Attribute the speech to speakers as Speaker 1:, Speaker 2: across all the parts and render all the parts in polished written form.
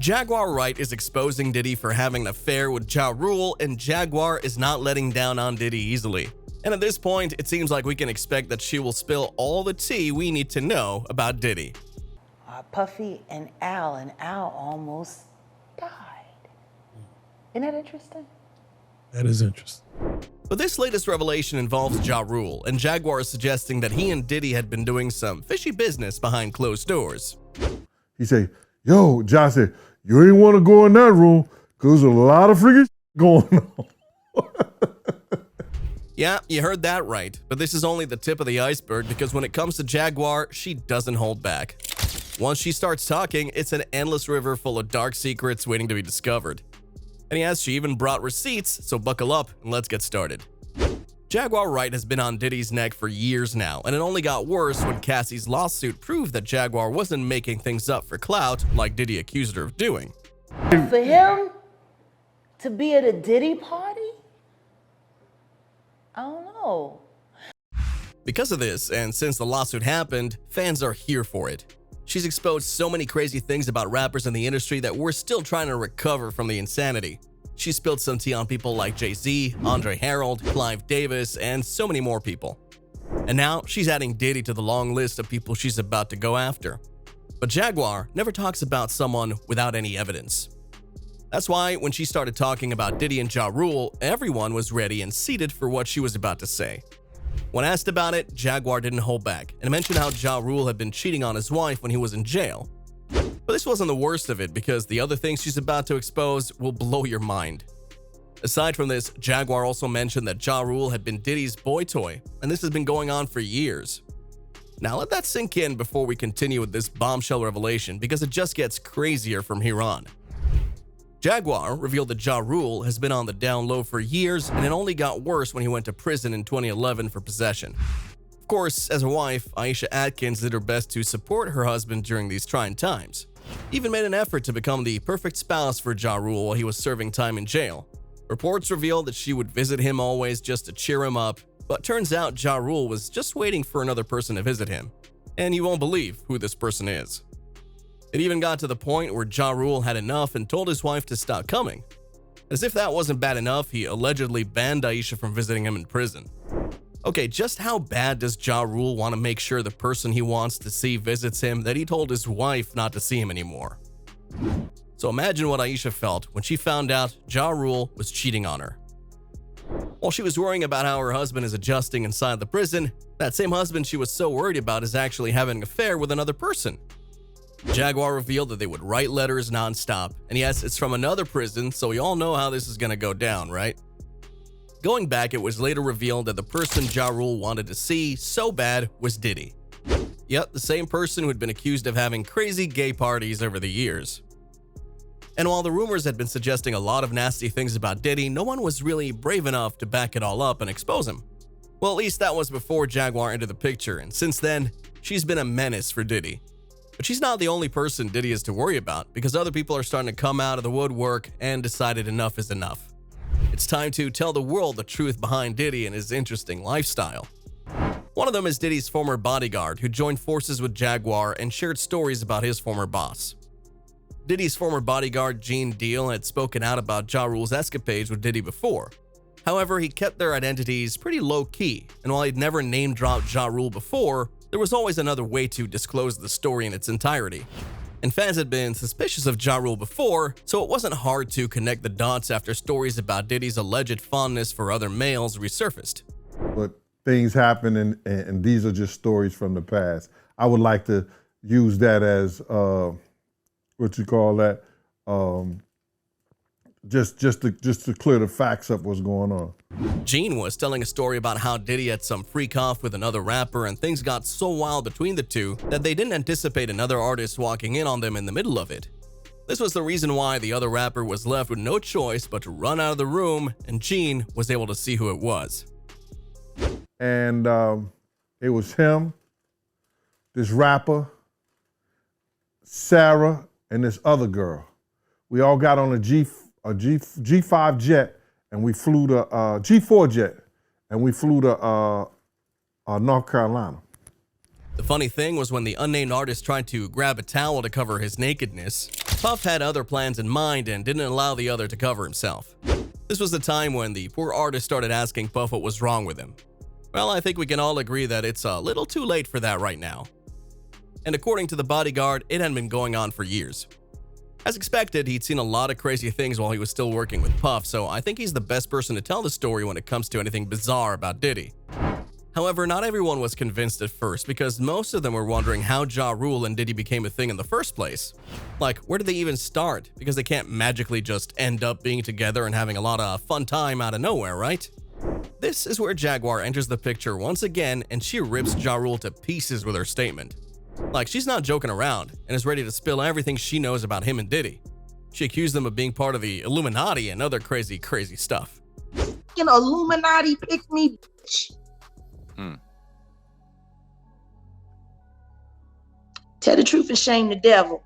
Speaker 1: Jaguar Wright is exposing Diddy for having an affair with Ja Rule, and Jaguar is not letting down on Diddy easily. And at this point, it seems like we can expect that she will spill all the tea we need to know about Diddy.
Speaker 2: Puffy and Al almost died. Isn't that interesting?
Speaker 3: That is interesting.
Speaker 1: But this latest revelation involves Ja Rule, and Jaguar is suggesting that he and Diddy had been doing some fishy business behind closed doors.
Speaker 3: He say, yo, Ja said, you ain't want to go in that room because there's a lot of freaking going on.
Speaker 1: Yeah, you heard that right, but this is only the tip of the iceberg because when it comes to Jaguar, she doesn't hold back. Once she starts talking, it's an endless river full of dark secrets waiting to be discovered. And yes, she even brought receipts, so buckle up and let's get started. Jaguar Wright has been on Diddy's neck for years now, and it only got worse when Cassie's lawsuit proved that Jaguar wasn't making things up for clout like Diddy accused her of doing.
Speaker 2: For him to be at a Diddy party? I don't know.
Speaker 1: Because of this, and since the lawsuit happened, fans are here for it. She's exposed so many crazy things about rappers in the industry that we're still trying to recover from the insanity. She spilled some tea on people like Jay-Z, Andre Harold, Clive Davis, and so many more people. And now she's adding Diddy to the long list of people she's about to go after. But Jaguar never talks about someone without any evidence. That's why when she started talking about Diddy and Ja Rule, everyone was ready and seated for what she was about to say. When asked about it, Jaguar didn't hold back and mentioned how Ja Rule had been cheating on his wife when he was in jail. But this wasn't the worst of it because the other things she's about to expose will blow your mind. Aside from this, Jaguar also mentioned that Ja Rule had been Diddy's boy toy, and this has been going on for years. Now let that sink in before we continue with this bombshell revelation because it just gets crazier from here on. Jaguar revealed that Ja Rule has been on the down low for years, and it only got worse when he went to prison in 2011 for possession. Of course, as a wife, Aisha Atkins did her best to support her husband during these trying times. Even made an effort to become the perfect spouse for Ja Rule while he was serving time in jail. Reports revealed that she would visit him always just to cheer him up, but turns out Ja Rule was just waiting for another person to visit him. And you won't believe who this person is. It even got to the point where Ja Rule had enough and told his wife to stop coming. As if that wasn't bad enough, he allegedly banned Aisha from visiting him in prison. Okay, just how bad does Ja Rule want to make sure the person he wants to see visits him that he told his wife not to see him anymore? So imagine what Aisha felt when she found out Ja Rule was cheating on her. While she was worrying about how her husband is adjusting inside the prison, that same husband she was so worried about is actually having an affair with another person. Jaguar revealed that they would write letters nonstop, and yes, it's from another prison, so we all know how this is gonna go down, right? Going back, it was later revealed that the person Ja Rule wanted to see so bad was Diddy. Yep, the same person who had been accused of having crazy gay parties over the years. And while the rumors had been suggesting a lot of nasty things about Diddy, no one was really brave enough to back it all up and expose him. Well, at least that was before Jaguar entered the picture, and since then, she's been a menace for Diddy. But she's not the only person Diddy is to worry about, because other people are starting to come out of the woodwork and decided enough is enough. It's time to tell the world the truth behind Diddy and his interesting lifestyle. One of them is Diddy's former bodyguard, who joined forces with Jaguar and shared stories about his former boss. Diddy's former bodyguard, Gene Deal, had spoken out about Ja Rule's escapades with Diddy before. However, he kept their identities pretty low-key, and while he'd never name-dropped Ja Rule before, there was always another way to disclose the story in its entirety. And fans had been suspicious of Ja Rule before, so it wasn't hard to connect the dots after stories about Diddy's alleged fondness for other males resurfaced.
Speaker 3: But things happen, and these are just stories from the past. I would like to use that as, what you call that, just to clear the facts up what's going on.
Speaker 1: Gene was telling a story about how Diddy had some freak off with another rapper and things got so wild between the two that they didn't anticipate another artist walking in on them in the middle of it. This was the reason why the other rapper was left with no choice but to run out of the room, and Gene was able to see who it was.
Speaker 3: And it was him, this rapper, Sarah, and this other girl. We all got on a G5 jet, and we flew to G4 jet, and we flew to North Carolina.
Speaker 1: The funny thing was when the unnamed artist tried to grab a towel to cover his nakedness, Puff had other plans in mind and didn't allow the other to cover himself. This was the time when the poor artist started asking Puff what was wrong with him. Well, I think we can all agree that it's a little too late for that right now. And according to the bodyguard, it had been going on for years. As expected, he'd seen a lot of crazy things while he was still working with Puff, so I think he's the best person to tell the story when it comes to anything bizarre about Diddy. However, not everyone was convinced at first because most of them were wondering how Ja Rule and Diddy became a thing in the first place. Like, where did they even start? Because they can't magically just end up being together and having a lot of fun time out of nowhere, right? This is where Jaguar enters the picture once again and she rips Ja Rule to pieces with her statement. Like, she's not joking around and is ready to spill everything she knows about him and Diddy. She accused them of being part of the Illuminati and other crazy stuff.
Speaker 2: Illuminati pick me, bitch. Tell the truth and shame the devil.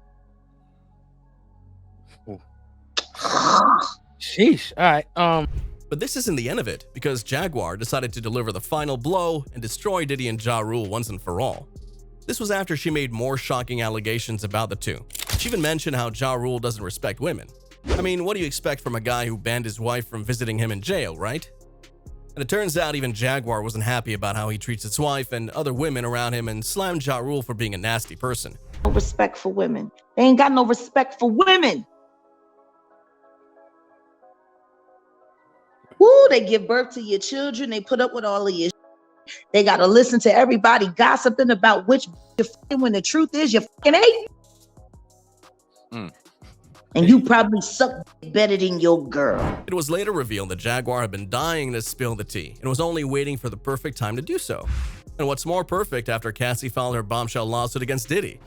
Speaker 4: Sheesh. All right.
Speaker 1: But this isn't the end of it, because Jaguar decided to deliver the final blow and destroy Diddy and Ja Rule once and for all. This was after she made more shocking allegations about the two. She even mentioned how Ja Rule doesn't respect women. I mean, what do you expect from a guy who banned his wife from visiting him in jail, right? And it turns out even Jaguar wasn't happy about how he treats his wife and other women around him and slammed Ja Rule for being a nasty person.
Speaker 2: No respect for women. They ain't got no respect for women. Woo, they give birth to your children. They put up with all of your shit. They got to listen to everybody gossiping about which you're fucking when the truth is you're fucking hate. And you probably suck better than your girl.
Speaker 1: It was later revealed that Jaguar had been dying to spill the tea and was only waiting for the perfect time to do so. And what's more perfect after Cassie filed her Bombshell lawsuit against Diddy.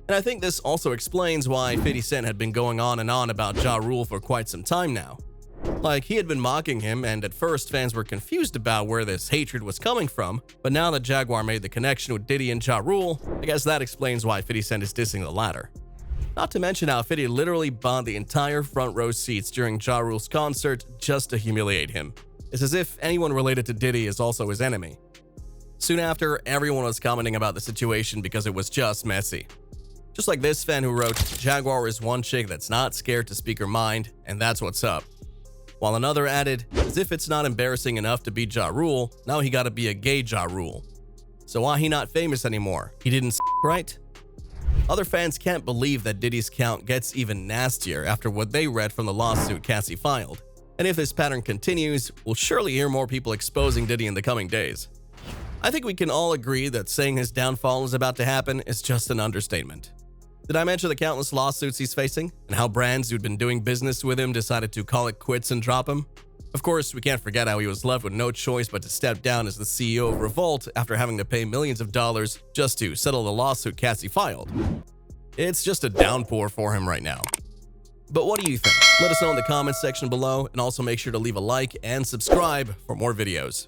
Speaker 1: And I think this also explains why 50 Cent had been going on and on about Ja Rule for quite some time now. Like, he had been mocking him, and at first fans were confused about where this hatred was coming from, but now that Jaguar made the connection with Diddy and Ja Rule, I guess that explains why 50 Cent is dissing the latter. Not to mention how 50 literally bought the entire front row seats during Ja Rule's concert just to humiliate him. It's as if anyone related to Diddy is also his enemy. Soon after, everyone was commenting about the situation because it was just messy. Just like this fan who wrote, "Jaguar is one chick that's not scared to speak her mind, and that's what's up." While another added, "As if it's not embarrassing enough to be Ja Rule, now he gotta be a gay Ja Rule. So why he not famous anymore? He didn't right?" Other fans can't believe that Diddy's count gets even nastier after what they read from the lawsuit Cassie filed. And if this pattern continues, we'll surely hear more people exposing Diddy in the coming days. I think we can all agree that saying his downfall is about to happen is just an understatement. Did I mention the countless lawsuits he's facing, and how brands who'd been doing business with him decided to call it quits and drop him? Of course, we can't forget how he was left with no choice but to step down as the CEO of Revolt after having to pay millions of dollars just to settle the lawsuit Cassie filed. It's just a downpour for him right now. But what do you think? Let us know in the comments section below, and also make sure to leave a like and subscribe for more videos.